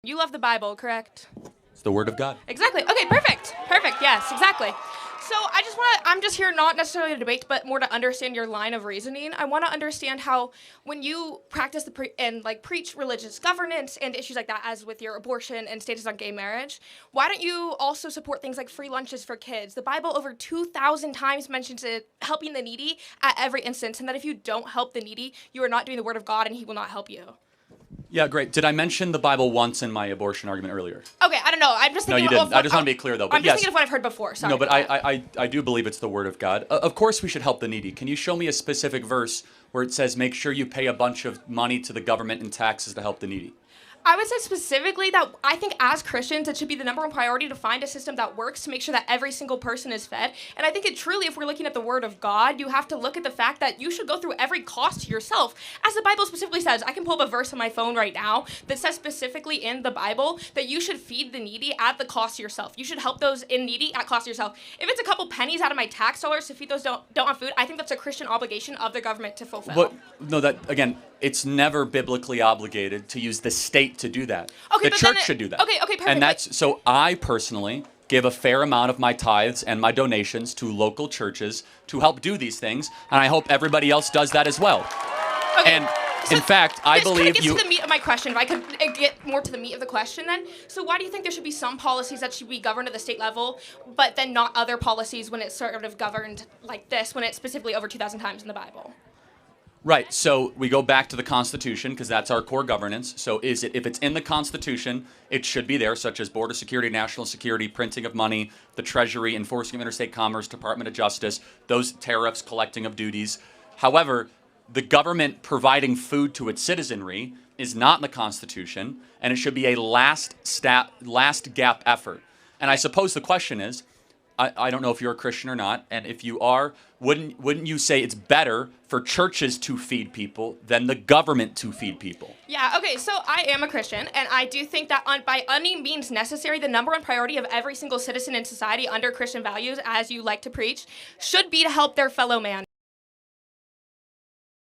You love the Bible, correct? It's the Word of God. Exactly. Okay, perfect. Perfect. Yes, exactly. So I'm just here not necessarily to debate, but more to understand your line of reasoning. I want to understand how when you practice and preach religious governance and issues like that, as with your abortion and status on gay marriage, why don't you also support things like free lunches for kids? The Bible over 2,000 times mentions it, helping the needy at every instance, and that if you don't help the needy, you are not doing the Word of God, and He will not help you. Yeah, great. Did I mention the Bible once in my abortion argument earlier? Okay, I don't know. I'm just No, thinking. you didn't. I just want to be clear, though. But I'm just thinking of what I've heard before. Sorry. No, but about that. I do believe it's the Word of God. Of course, we should help the needy. Can you show me a specific verse where it says, make sure you pay a bunch of money to the government in taxes to help the needy? I would say specifically that I think as Christians, it should be the number one priority to find a system that works to make sure that every single person is fed. And I think it truly, if we're looking at the Word of God, you have to look at the fact that you should go through every cost yourself. As the Bible specifically says, I can pull up a verse on my phone right now that says specifically in the Bible that you should feed the needy at the cost to yourself. You should help those in needy at cost to yourself. If it's a couple pennies out of my tax dollars to feed those don't have food, I think that's a Christian obligation of the government to fulfill. But no, that again, it's never biblically obligated to use the state to do that. Okay, the but church then should do that. Okay, perfect. And that's so I personally give a fair amount of my tithes and my donations to local churches to help do these things, and I hope everybody else does that as well. Okay. And in fact, I believe this to the meat of my question. If I could get more to the meat of the question then. So why do you think there should be some policies that should be governed at the state level, but then not other policies when it's sort of governed like this, when it's specifically over 2,000 times in the Bible? Right. So we go back to the Constitution because that's our core governance. So if it's in the Constitution, it should be there, such as border security, national security, printing of money, the Treasury, enforcing of interstate commerce, Department of Justice, those tariffs, collecting of duties. However, the government providing food to its citizenry is not in the Constitution, and it should be a last gap effort. And I suppose the question is, I don't know if you're a Christian or not, and if you are, wouldn't you say it's better for churches to feed people than the government to feed people? Yeah, okay, so I am a Christian, and I do think that by any means necessary, the number one priority of every single citizen in society under Christian values, as you like to preach, should be to help their fellow man.